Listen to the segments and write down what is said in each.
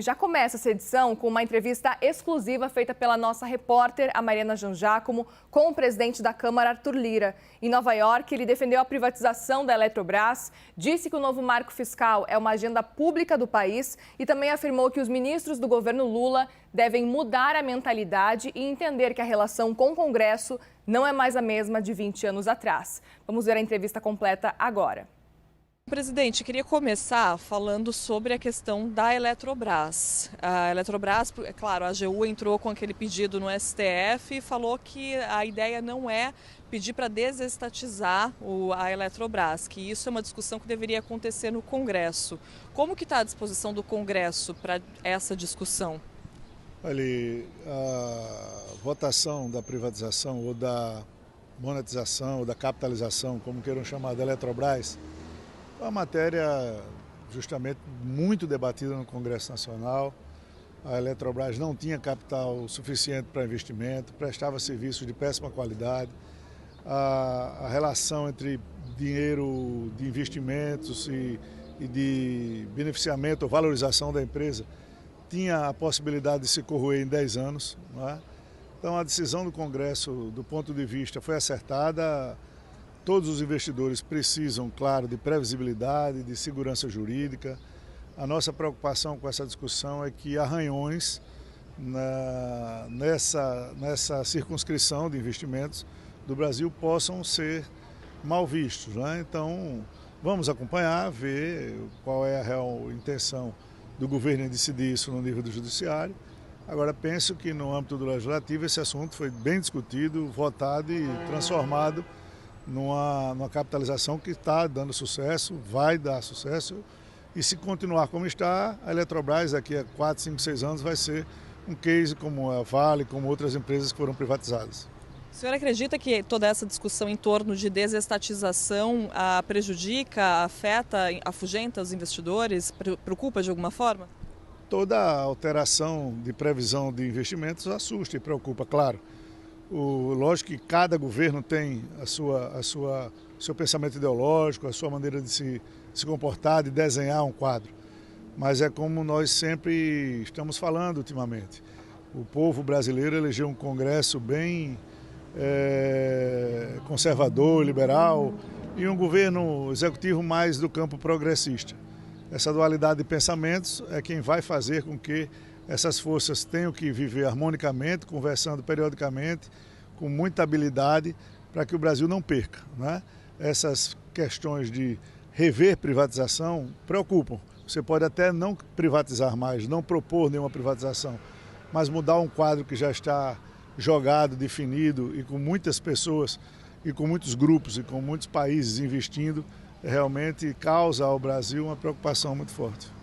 Já começa essa edição com uma entrevista exclusiva feita pela nossa repórter, a Mariana Jangiacomo, com o presidente da Câmara, Arthur Lira. Em Nova York, ele defendeu a privatização da Eletrobras, disse que o novo marco fiscal é uma agenda pública do país e também afirmou que os ministros do governo Lula devem mudar a mentalidade e entender que a relação com o Congresso não é mais a mesma de 20 anos atrás. Vamos ver a entrevista completa agora. Presidente, queria começar falando sobre a questão da Eletrobras. A Eletrobras, é claro, a AGU entrou com aquele pedido no STF e falou que a ideia não é pedir para desestatizar a Eletrobras, que isso é uma discussão que deveria acontecer no Congresso. Como que está a disposição do Congresso para essa discussão? Olha, a votação da privatização ou da monetização ou da capitalização, como queiram chamar, da Eletrobras, é uma matéria justamente muito debatida no Congresso Nacional. A Eletrobras não tinha capital suficiente para investimento, prestava serviços de péssima qualidade. A relação entre dinheiro de investimentos e de beneficiamento ou valorização da empresa tinha a possibilidade de se corroer em 10 anos. Não é? Então a decisão do Congresso, do ponto de vista, foi acertada. Todos os investidores precisam, claro, de previsibilidade, de segurança jurídica. A nossa preocupação com essa discussão é que arranhões nessa circunscrição de investimentos do Brasil possam ser mal vistos. Né? Então, vamos acompanhar, ver qual é a real intenção do governo em decidir isso no nível do judiciário. Agora, penso que no âmbito do legislativo esse assunto foi bem discutido, votado e transformado numa capitalização que está dando sucesso, vai dar sucesso, e se continuar como está, a Eletrobras daqui a 4, 5, 6 anos vai ser um case como a Vale, como outras empresas que foram privatizadas. O senhor acredita que toda essa discussão em torno de desestatização prejudica, afeta, afugenta os investidores, preocupa de alguma forma? Toda alteração de previsão de investimentos assusta e preocupa, claro. Lógico que cada governo tem seu pensamento ideológico, a sua maneira de se comportar, de desenhar um quadro. Mas é como nós sempre estamos falando ultimamente. O povo brasileiro elegeu um Congresso bem conservador, liberal, e um governo executivo mais do campo progressista. Essa dualidade de pensamentos é quem vai fazer com que essas forças tenham que viver harmonicamente, conversando periodicamente, com muita habilidade, para que o Brasil não perca. Né? Essas questões de rever privatização preocupam. Você pode até não privatizar mais, não propor nenhuma privatização, mas mudar um quadro que já está jogado, definido e com muitas pessoas e com muitos grupos e com muitos países investindo, realmente causa ao Brasil uma preocupação muito forte.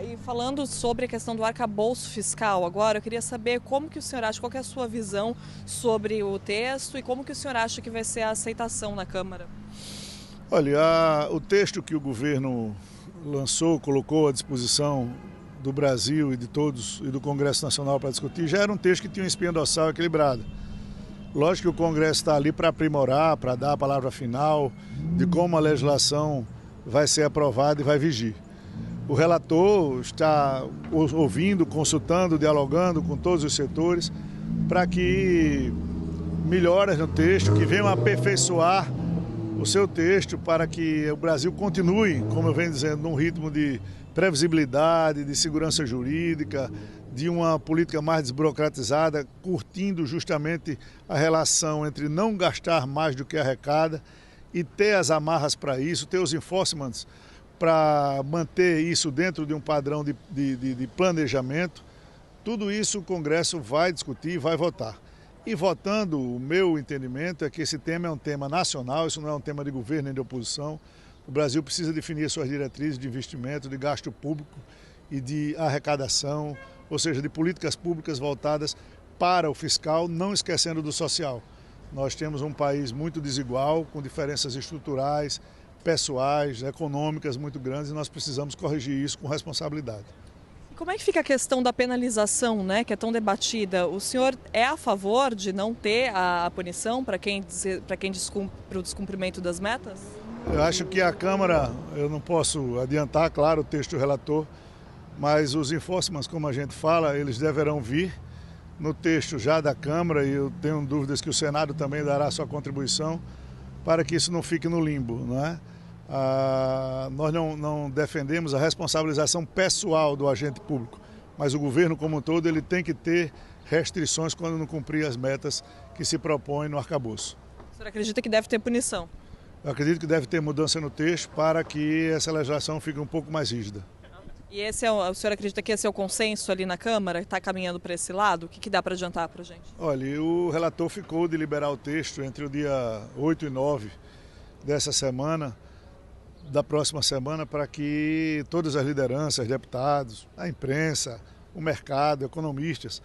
E falando sobre a questão do arcabouço fiscal agora, eu queria saber como que o senhor acha, qual que é a sua visão sobre o texto e como que o senhor acha que vai ser a aceitação na Câmara? Olha, o texto que o governo lançou, colocou à disposição do Brasil e de todos e do Congresso Nacional para discutir, já era um texto que tinha uma espinha dorsal equilibrada. Lógico que o Congresso está ali para aprimorar, para dar a palavra final de como a legislação vai ser aprovada e vai vigir. O relator está ouvindo, consultando, dialogando com todos os setores para que melhores no texto, que venham aperfeiçoar o seu texto para que o Brasil continue, como eu venho dizendo, num ritmo de previsibilidade, de segurança jurídica, de uma política mais desburocratizada, curtindo justamente a relação entre não gastar mais do que arrecada e ter as amarras para isso, ter os enforcements para manter isso dentro de um padrão de planejamento. Tudo isso o Congresso vai discutir, vai votar. E votando, o meu entendimento é que esse tema é um tema nacional, isso não é um tema de governo nem de oposição. O Brasil precisa definir suas diretrizes de investimento, de gasto público e de arrecadação, ou seja, de políticas públicas voltadas para o fiscal, não esquecendo do social. Nós temos um país muito desigual, com diferenças estruturais, pessoais, econômicas muito grandes, e nós precisamos corrigir isso com responsabilidade. E como é que fica a questão da penalização, né, que é tão debatida? O senhor é a favor de não ter a punição para quem descumpre o descumprimento das metas? Eu acho que a Câmara, eu não posso adiantar, claro, o texto do relator, mas os enforcements, como a gente fala, eles deverão vir no texto já da Câmara, e eu tenho dúvidas que o Senado também dará sua contribuição para que isso não fique no limbo, não é? Nós não defendemos a responsabilização pessoal do agente público, mas o governo como um todo ele tem que ter restrições quando não cumprir as metas que se propõe no arcabouço. O senhor acredita que deve ter punição? Eu acredito que deve ter mudança no texto para que essa legislação fique um pouco mais rígida. E o senhor acredita que esse é o consenso ali na Câmara? Está caminhando para esse lado? O que dá para adiantar para a gente? Olha, o relator ficou de liberar o texto entre o dia 8 e 9 dessa semana, da próxima semana, para que todas as lideranças, deputados, a imprensa, o mercado, economistas,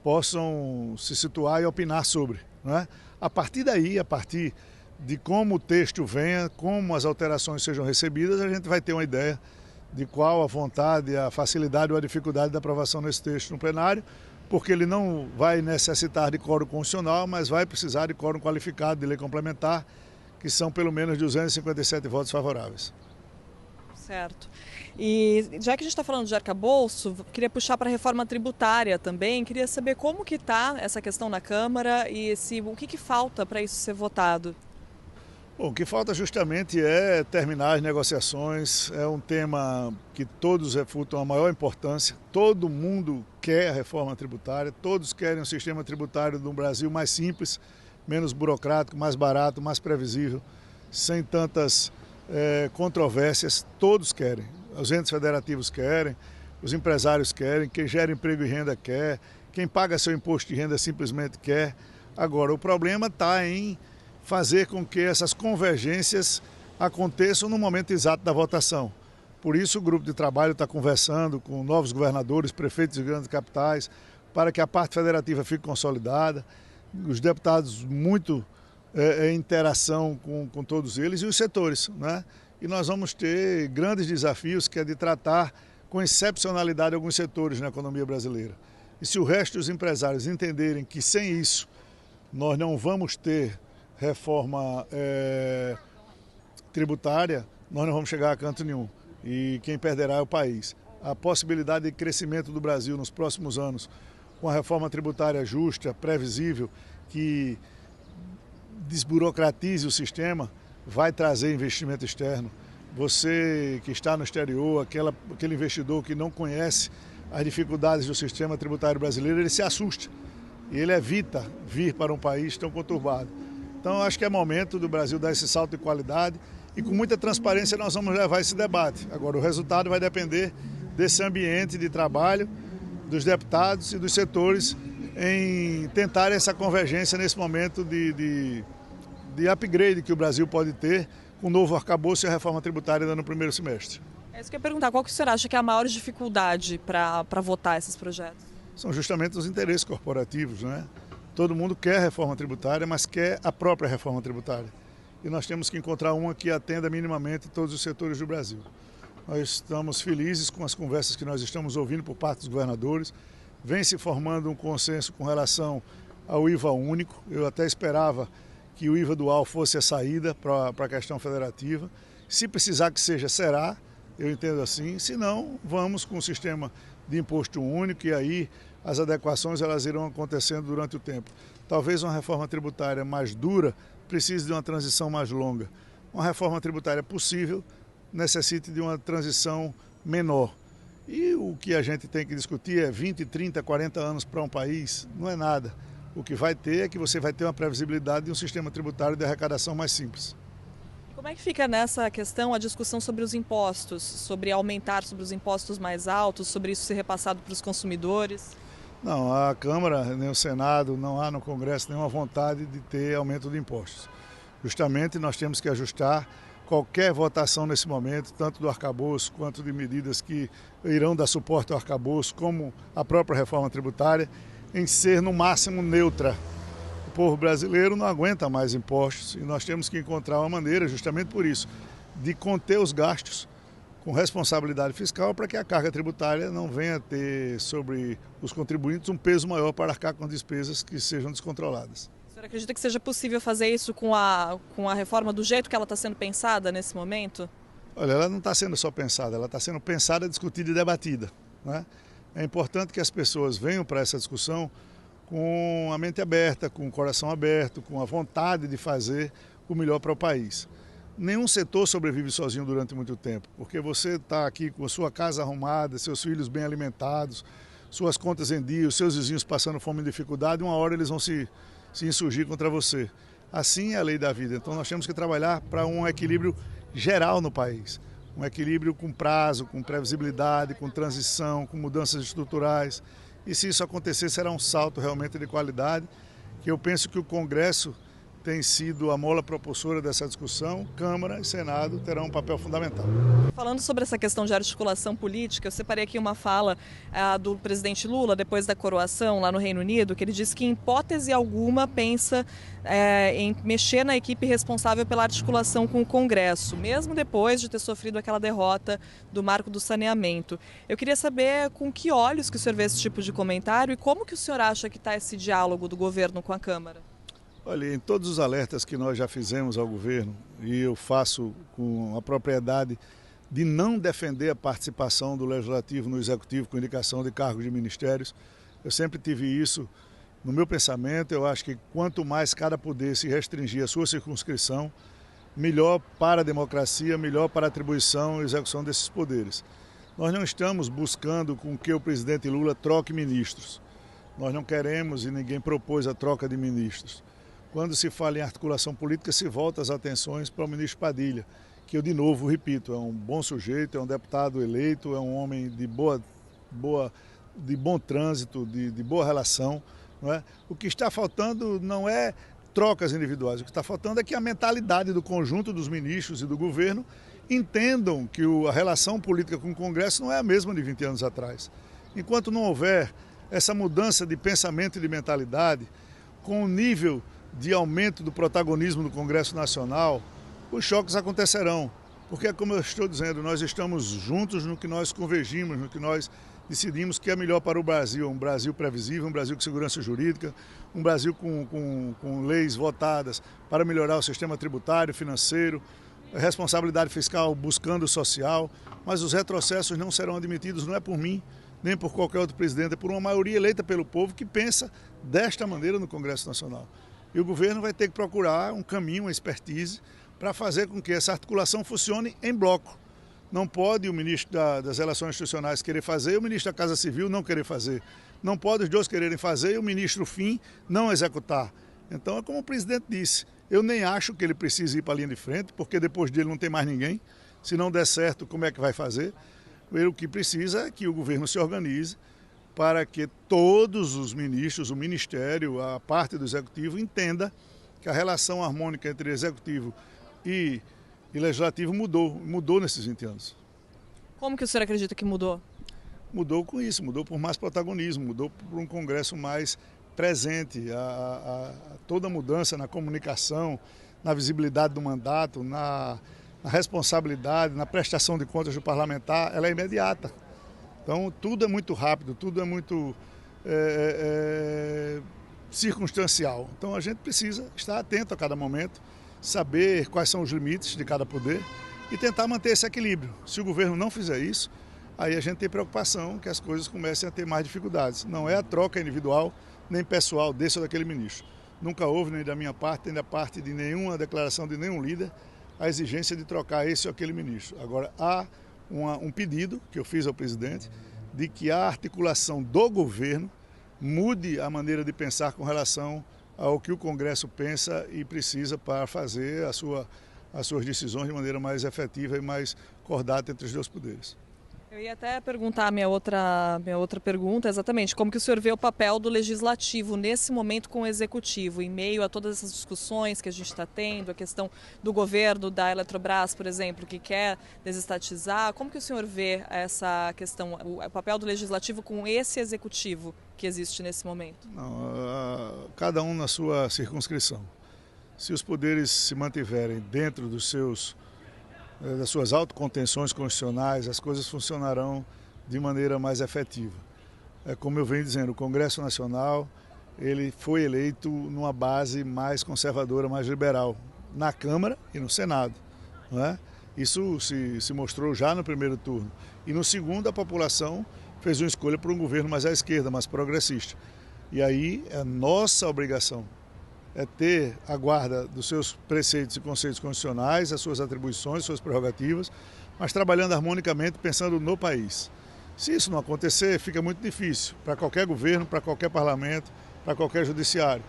possam se situar e opinar sobre, não é? A partir daí, a partir de como o texto venha, como as alterações sejam recebidas, a gente vai ter uma ideia de qual a vontade, a facilidade ou a dificuldade da aprovação desse texto no plenário, porque ele não vai necessitar de quórum constitucional, mas vai precisar de quórum qualificado de lei complementar, que são pelo menos 257 votos favoráveis. Certo. E já que a gente está falando de arcabouço, queria puxar para a reforma tributária também, queria saber como que está essa questão na Câmara e o que falta para isso ser votado. Bom, o que falta justamente é terminar as negociações, é um tema que todos refutam a maior importância, todo mundo quer a reforma tributária, todos querem um sistema tributário no Brasil mais simples, menos burocrático, mais barato, mais previsível, sem tantas controvérsias, todos querem. Os entes federativos querem, os empresários querem, quem gera emprego e renda quer, quem paga seu imposto de renda simplesmente quer. Agora, o problema está em fazer com que essas convergências aconteçam no momento exato da votação. Por isso o grupo de trabalho está conversando com novos governadores, prefeitos de grandes capitais, para que a parte federativa fique consolidada, os deputados muito em interação com todos eles e os setores, né? E nós vamos ter grandes desafios, que é de tratar com excepcionalidade alguns setores na economia brasileira. E se o resto dos empresários entenderem que sem isso nós não vamos ter reforma tributária, nós não vamos chegar a canto nenhum. E quem perderá é o país. A possibilidade de crescimento do Brasil nos próximos anos, com a reforma tributária justa, previsível, que desburocratize o sistema, vai trazer investimento externo. Você que está no exterior, aquele investidor que não conhece as dificuldades do sistema tributário brasileiro, ele se assusta e ele evita vir para um país tão conturbado. Então, eu acho que é momento do Brasil dar esse salto de qualidade e com muita transparência nós vamos levar esse debate. Agora, o resultado vai depender desse ambiente de trabalho dos deputados e dos setores em tentar essa convergência nesse momento de upgrade que o Brasil pode ter com o novo arcabouço e a reforma tributária ainda no primeiro semestre. É isso que eu ia perguntar, qual que o senhor acha que é a maior dificuldade para votar esses projetos? São justamente os interesses corporativos, né? Todo mundo quer reforma tributária, mas quer a própria reforma tributária. E nós temos que encontrar uma que atenda minimamente todos os setores do Brasil. Nós estamos felizes com as conversas que nós estamos ouvindo por parte dos governadores. Vem se formando um consenso com relação ao IVA único. Eu até esperava que o IVA dual fosse a saída para a questão federativa. Se precisar que seja, será, eu entendo assim. Se não, vamos com o sistema de imposto único e aí as adequações elas irão acontecendo durante o tempo. Talvez uma reforma tributária mais dura precise de uma transição mais longa. Uma reforma tributária possível necessite de uma transição menor. E o que a gente tem que discutir é 20, 30, 40 anos para um país, não é nada. O que vai ter é que você vai ter uma previsibilidade de um sistema tributário de arrecadação mais simples. Como é que fica nessa questão a discussão sobre os impostos, sobre aumentar sobre os impostos mais altos, sobre isso ser repassado para os consumidores? Não, a Câmara, nem o Senado, não há no Congresso nenhuma vontade de ter aumento de impostos. Justamente nós temos que ajustar qualquer votação nesse momento, tanto do arcabouço quanto de medidas que irão dar suporte ao arcabouço, como a própria reforma tributária, em ser no máximo neutra. O povo brasileiro não aguenta mais impostos e nós temos que encontrar uma maneira, justamente por isso, de conter os gastos com responsabilidade fiscal para que a carga tributária não venha a ter sobre os contribuintes um peso maior para arcar com despesas que sejam descontroladas. O senhor acredita que seja possível fazer isso com a reforma do jeito que ela está sendo pensada nesse momento? Olha, ela não está sendo só pensada, ela está sendo pensada, discutida e debatida. né? É importante que as pessoas venham para essa discussão com a mente aberta, com o coração aberto, com a vontade de fazer o melhor para o país. Nenhum setor sobrevive sozinho durante muito tempo, porque você está aqui com a sua casa arrumada, seus filhos bem alimentados, suas contas em dia, os seus vizinhos passando fome e dificuldade, uma hora eles vão se insurgir contra você. Assim é a lei da vida. Então nós temos que trabalhar para um equilíbrio geral no país. Um equilíbrio com prazo, com previsibilidade, com transição, com mudanças estruturais. E se isso acontecer, será um salto realmente de qualidade, que eu penso que o Congresso tem sido a mola propulsora dessa discussão. Câmara e Senado terão um papel fundamental. Falando sobre essa questão de articulação política, eu separei aqui uma fala do presidente Lula, depois da coroação lá no Reino Unido, que ele disse que em hipótese alguma pensa em mexer na equipe responsável pela articulação com o Congresso, mesmo depois de ter sofrido aquela derrota do marco do saneamento. Eu queria saber com que olhos que o senhor vê esse tipo de comentário e como que o senhor acha que está esse diálogo do governo com a Câmara? Olha, em todos os alertas que nós já fizemos ao governo, e eu faço com a propriedade de não defender a participação do Legislativo no Executivo com indicação de cargos de ministérios, eu sempre tive isso no meu pensamento. Eu acho que quanto mais cada poder se restringir a sua circunscrição, melhor para a democracia, melhor para a atribuição e execução desses poderes. Nós não estamos buscando com que o presidente Lula troque ministros. Nós não queremos e ninguém propôs a troca de ministros. Quando se fala em articulação política, se volta as atenções para o ministro Padilha, que eu de novo repito, é um bom sujeito, é um deputado eleito, é um homem de bom trânsito, de boa relação. Não é? O que está faltando não é trocas individuais, o que está faltando é que a mentalidade do conjunto dos ministros e do governo entendam que a relação política com o Congresso não é a mesma de 20 anos atrás. Enquanto não houver essa mudança de pensamento e de mentalidade, com o nível de aumento do protagonismo do Congresso Nacional, os choques acontecerão. Porque, como eu estou dizendo, nós estamos juntos no que nós convergimos, no que nós decidimos que é melhor para o Brasil. Um Brasil previsível, um Brasil com segurança jurídica, um Brasil com leis votadas para melhorar o sistema tributário, financeiro, responsabilidade fiscal buscando o social. Mas os retrocessos não serão admitidos, não é por mim, nem por qualquer outro presidente, é por uma maioria eleita pelo povo que pensa desta maneira no Congresso Nacional. E o governo vai ter que procurar um caminho, uma expertise, para fazer com que essa articulação funcione em bloco. Não pode o ministro das Relações Institucionais querer fazer e o ministro da Casa Civil não querer fazer. Não pode os dois quererem fazer e o ministro Fim não executar. Então é como o presidente disse, eu nem acho que ele precise ir para a linha de frente, porque depois dele não tem mais ninguém. Se não der certo, como é que vai fazer? O que precisa é que o governo se organize para que todos os ministros, o Ministério, a parte do Executivo, entenda que a relação harmônica entre Executivo e Legislativo mudou nesses 20 anos. Como que o senhor acredita que mudou? Mudou com isso, mudou por mais protagonismo, mudou por um Congresso mais presente, toda mudança na comunicação, na visibilidade do mandato, na responsabilidade, na prestação de contas do parlamentar, ela é imediata. Então, tudo é muito rápido, tudo é muito circunstancial. Então, a gente precisa estar atento a cada momento, saber quais são os limites de cada poder e tentar manter esse equilíbrio. Se o governo não fizer isso, aí a gente tem preocupação que as coisas comecem a ter mais dificuldades. Não é a troca individual nem pessoal desse ou daquele ministro. Nunca houve, nem da minha parte, nem da parte de nenhuma declaração de nenhum líder, a exigência de trocar esse ou aquele ministro. Agora, há um pedido que eu fiz ao presidente de que a articulação do governo mude a maneira de pensar com relação ao que o Congresso pensa e precisa para fazer as suas decisões de maneira mais efetiva e mais cordata entre os dois poderes. Eu ia até perguntar a minha outra pergunta, exatamente, como que o senhor vê o papel do Legislativo nesse momento com o Executivo, em meio a todas essas discussões que a gente está tendo, a questão do governo da Eletrobras, por exemplo, que quer desestatizar, como que o senhor vê essa questão, o papel do Legislativo com esse Executivo que existe nesse momento? Não, cada um na sua circunscrição. Se os poderes se mantiverem dentro das suas autocontenções constitucionais, as coisas funcionarão de maneira mais efetiva. Como eu venho dizendo, o Congresso Nacional ele foi eleito numa base mais conservadora, mais liberal, na Câmara e no Senado. Não é? Isso se mostrou já no primeiro turno. E no segundo, a população fez uma escolha por um governo mais à esquerda, mais progressista. E aí a nossa obrigação é ter a guarda dos seus preceitos e conceitos constitucionais, as suas atribuições, as suas prerrogativas, mas trabalhando harmonicamente, pensando no país. Se isso não acontecer, fica muito difícil para qualquer governo, para qualquer parlamento, para qualquer judiciário.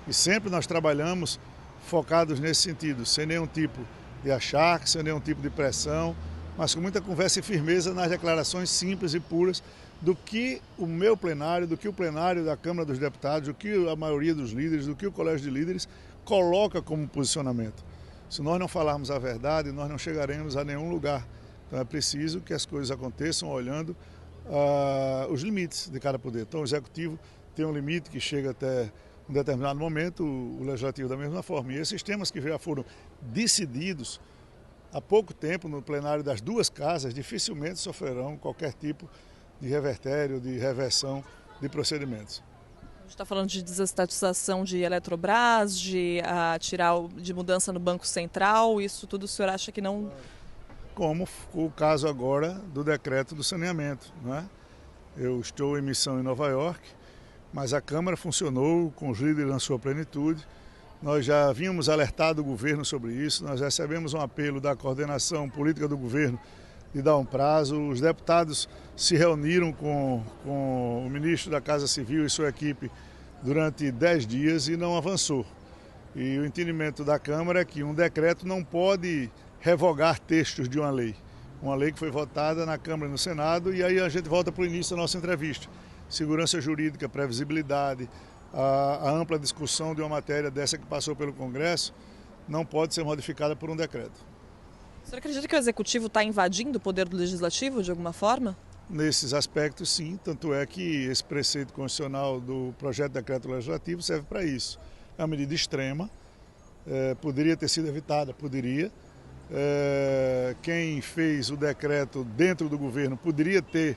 E sempre nós trabalhamos focados nesse sentido, sem nenhum tipo de achaque, sem nenhum tipo de pressão, mas com muita conversa e firmeza nas declarações simples e puras do que o meu plenário, do que o plenário da Câmara dos Deputados, do que a maioria dos líderes, do que o Colégio de Líderes coloca como posicionamento. Se nós não falarmos a verdade, nós não chegaremos a nenhum lugar. Então é preciso que as coisas aconteçam olhando os limites de cada poder. Então o Executivo tem um limite que chega até um determinado momento, o Legislativo da mesma forma. E esses temas que já foram decididos há pouco tempo no plenário das duas casas dificilmente sofrerão qualquer tipo de revertério, de reversão de procedimentos. A gente está falando de desestatização de Eletrobras, de de mudança no Banco Central, isso tudo o senhor acha que não... Como o caso agora do decreto do saneamento, não é? Eu estou em missão em Nova York, mas a Câmara funcionou com os líderes na sua plenitude. Nós já havíamos alertado o governo sobre isso, nós recebemos um apelo da coordenação política do governo de dar um prazo. Os deputados se reuniram com o ministro da Casa Civil e sua equipe durante 10 dias e não avançou. E o entendimento da Câmara é que um decreto não pode revogar textos de uma lei que foi votada na Câmara e no Senado, e aí a gente volta para o início da nossa entrevista. Segurança jurídica, previsibilidade, a ampla discussão de uma matéria dessa que passou pelo Congresso não pode ser modificada por um decreto. O senhor acredita que o Executivo está invadindo o poder do Legislativo de alguma forma? Nesses aspectos, sim, tanto é que esse preceito constitucional do projeto de decreto legislativo serve para isso. É uma medida extrema, poderia ter sido evitada, poderia. Quem fez o decreto dentro do governo poderia ter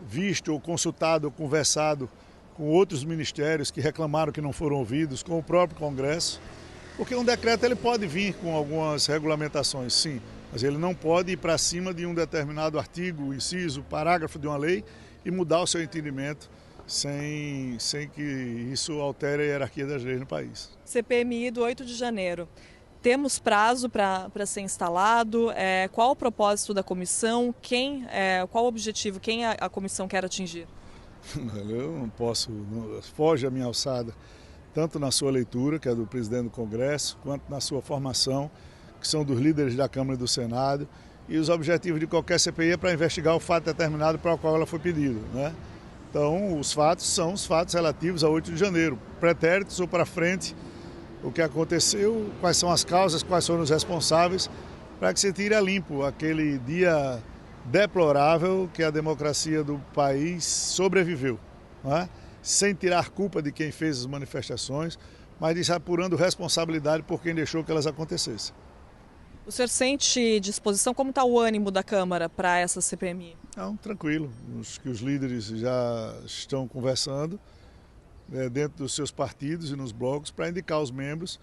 visto ou consultado ou conversado com outros ministérios que reclamaram que não foram ouvidos, com o próprio Congresso, porque um decreto ele pode vir com algumas regulamentações, sim, mas ele não pode ir para cima de um determinado artigo, inciso, parágrafo de uma lei e mudar o seu entendimento sem que isso altere a hierarquia das leis no país. CPMI do 8 de janeiro. Temos prazo para ser instalado? Qual o propósito da comissão? Qual o objetivo? Quem a comissão quer atingir? Eu não posso, foge a minha alçada, tanto na sua leitura, que é do presidente do Congresso, quanto na sua formação, que são dos líderes da Câmara e do Senado. E os objetivos de qualquer CPI é para investigar o fato determinado para o qual ela foi pedida, né? Então, os fatos são os fatos relativos a 8 de janeiro, pretéritos ou para frente, o que aconteceu, quais são as causas, quais foram os responsáveis, para que se tire a limpo aquele dia deplorável que a democracia do país sobreviveu, não é? Sem tirar culpa de quem fez as manifestações, mas apurando responsabilidade por quem deixou que elas acontecessem. O senhor sente disposição? Como está o ânimo da Câmara para essa CPMI? Não, tranquilo, os líderes já estão conversando dentro dos seus partidos e nos blocos para indicar os membros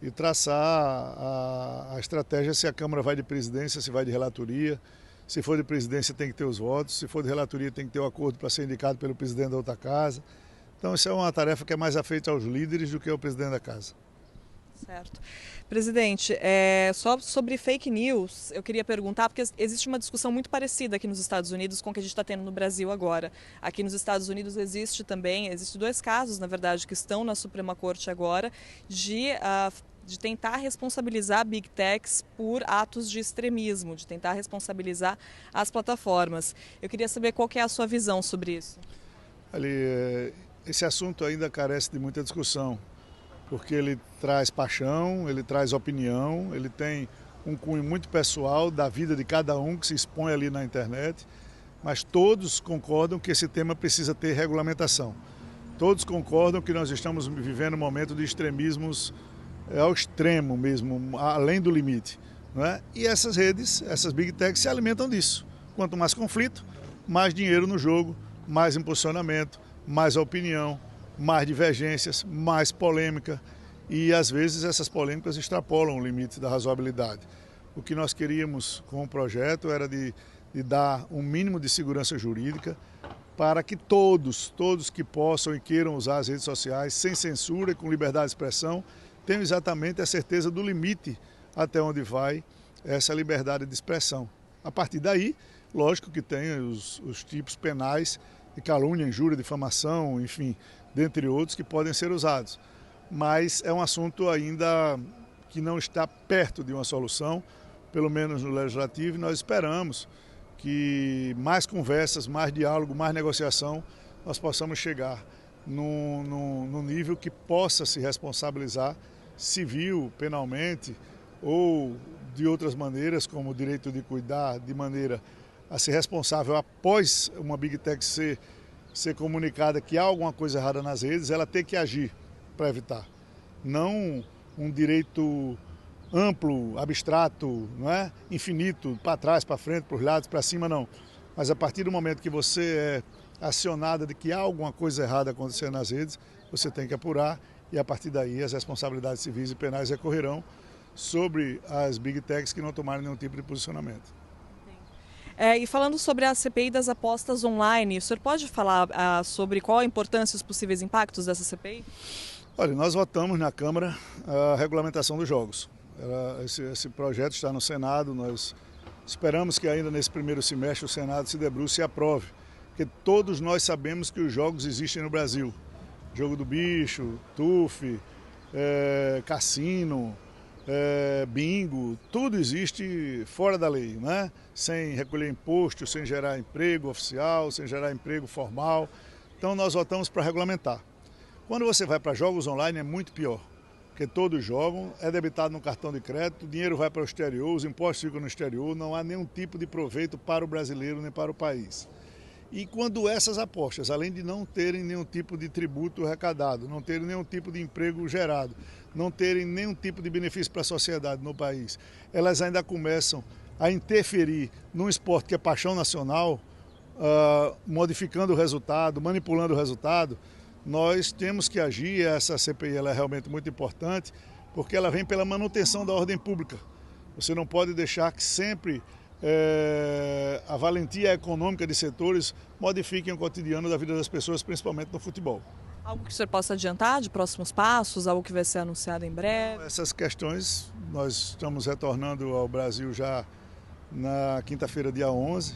e traçar a estratégia se a Câmara vai de presidência, se vai de relatoria. Se for de presidência tem que ter os votos, se for de relatoria tem que ter o acordo para ser indicado pelo presidente da outra casa. Então isso é uma tarefa que é mais afeita aos líderes do que ao presidente da casa. Certo. Presidente, só sobre fake news, eu queria perguntar, porque existe uma discussão muito parecida aqui nos Estados Unidos com o que a gente está tendo no Brasil agora. Aqui nos Estados Unidos existem dois casos, na verdade, que estão na Suprema Corte agora, de tentar responsabilizar Big Techs por atos de extremismo, de tentar responsabilizar as plataformas. Eu queria saber qual que é a sua visão sobre isso. Esse assunto ainda carece de muita discussão, porque ele traz paixão, ele traz opinião, ele tem um cunho muito pessoal da vida de cada um que se expõe ali na internet, mas todos concordam que esse tema precisa ter regulamentação. Todos concordam que nós estamos vivendo um momento de extremismos ao extremo mesmo, além do limite, não é? E essas redes, essas Big Techs se alimentam disso. Quanto mais conflito, mais dinheiro no jogo, mais impulsionamento, mais opinião, mais divergências, mais polêmica e às vezes essas polêmicas extrapolam o limite da razoabilidade. O que nós queríamos com o projeto era de dar um mínimo de segurança jurídica para que todos que possam e queiram usar as redes sociais sem censura e com liberdade de expressão, tenham exatamente a certeza do limite até onde vai essa liberdade de expressão. A partir daí, lógico que tem os tipos penais de calúnia, injúria, difamação, enfim, dentre outros que podem ser usados. Mas é um assunto ainda que não está perto de uma solução, pelo menos no Legislativo, e nós esperamos que mais conversas, mais diálogo, mais negociação, nós possamos chegar num nível que possa se responsabilizar civil, penalmente, ou de outras maneiras, como o direito de cuidar, de maneira a ser responsável após uma Big Tech ser comunicada que há alguma coisa errada nas redes, ela tem que agir para evitar. Não um direito amplo, abstrato, não é? Infinito, para trás, para frente, para os lados, para cima, não. Mas a partir do momento que você é acionada de que há alguma coisa errada acontecendo nas redes, você tem que apurar e a partir daí as responsabilidades civis e penais recorrerão sobre as Big Techs que não tomarem nenhum tipo de posicionamento. E falando sobre a CPI das apostas online, o senhor pode falar sobre qual a importância e os possíveis impactos dessa CPI? Olha, nós votamos na Câmara a regulamentação dos jogos. Esse projeto está no Senado, nós esperamos que ainda nesse primeiro semestre o Senado se debruce e aprove, porque todos nós sabemos que os jogos existem no Brasil. Jogo do bicho, TUF, cassino, bingo, tudo existe fora da lei, né? Sem recolher imposto, sem gerar emprego oficial, sem gerar emprego formal. Então nós votamos para regulamentar. Quando você vai para jogos online é muito pior, porque todos jogam, é debitado no cartão de crédito, o dinheiro vai para o exterior, os impostos ficam no exterior, não há nenhum tipo de proveito para o brasileiro nem para o país. E quando essas apostas, além de não terem nenhum tipo de tributo arrecadado, não terem nenhum tipo de emprego gerado, não terem nenhum tipo de benefício para a sociedade no país, elas ainda começam a interferir num esporte que é paixão nacional, modificando o resultado, manipulando o resultado, nós temos que agir. Essa CPI ela é realmente muito importante, porque ela vem pela manutenção da ordem pública. Você não pode deixar que sempre a valentia econômica de setores modifiquem o cotidiano da vida das pessoas, principalmente no futebol. Algo que o senhor possa adiantar de próximos passos, algo que vai ser anunciado em breve? Essas questões nós estamos retornando ao Brasil já na quinta-feira, dia 11.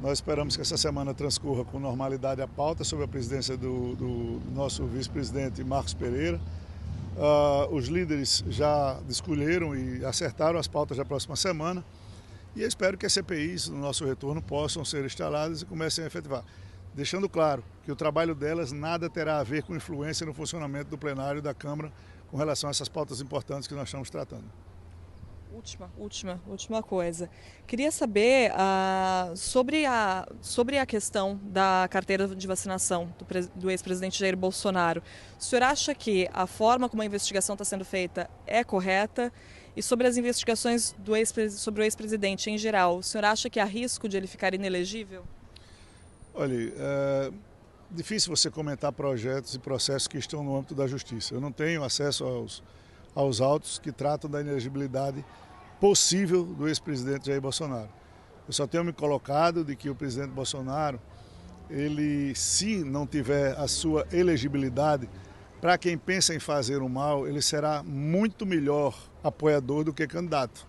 Nós esperamos que essa semana transcorra com normalidade a pauta sob a presidência do nosso vice-presidente Marcos Pereira. Os líderes já escolheram e acertaram as pautas da próxima semana. E eu espero que as CPIs, no nosso retorno, possam ser instaladas e comecem a efetivar. Deixando claro que o trabalho delas nada terá a ver com influência no funcionamento do plenário da Câmara com relação a essas pautas importantes que nós estamos tratando. Última coisa. Queria saber sobre a questão da carteira de vacinação do ex-presidente Jair Bolsonaro. O senhor acha que a forma como a investigação está sendo feita é correta? E sobre as investigações sobre o ex-presidente em geral, o senhor acha que há risco de ele ficar inelegível? Olha, é difícil você comentar projetos e processos que estão no âmbito da justiça. Eu não tenho acesso aos autos que tratam da inelegibilidade possível do ex-presidente Jair Bolsonaro. Eu só tenho me colocado de que o presidente Bolsonaro, ele, se não tiver a sua elegibilidade, para quem pensa em fazer o mal, ele será muito melhor apoiador do que candidato.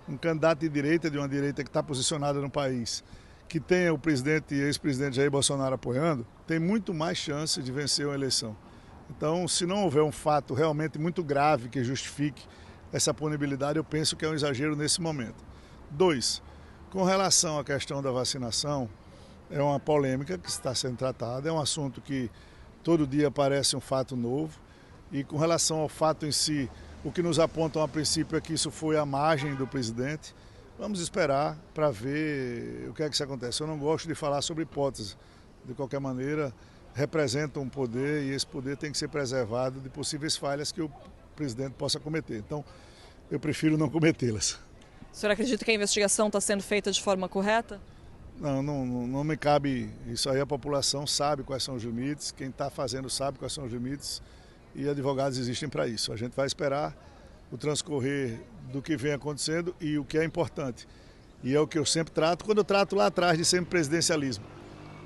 Um candidato de direita, de uma direita que está posicionada no país, que tenha o presidente e ex-presidente Jair Bolsonaro apoiando, tem muito mais chance de vencer uma eleição. Então, se não houver um fato realmente muito grave que justifique essa punibilidade, eu penso que é um exagero nesse momento. 2, com relação à questão da vacinação, é uma polêmica que está sendo tratada, é um assunto que todo dia aparece um fato novo, e com relação ao fato em si, o que nos apontam a princípio é que isso foi à margem do presidente. Vamos esperar para ver o que é que isso acontece. Eu não gosto de falar sobre hipóteses. De qualquer maneira, representa um poder e esse poder tem que ser preservado de possíveis falhas que o presidente possa cometer. Então, eu prefiro não cometê-las. O senhor acredita que a investigação está sendo feita de forma correta? Não me cabe isso aí. A população sabe quais são os limites, quem está fazendo sabe quais são os limites e advogados existem para isso. A gente vai esperar o transcorrer do que vem acontecendo e o que é importante. E é o que eu sempre trato, quando eu trato lá atrás de sempre presidencialismo.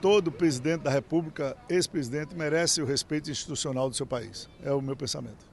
todo presidente da República, ex-presidente, merece o respeito institucional do seu país. É o meu pensamento.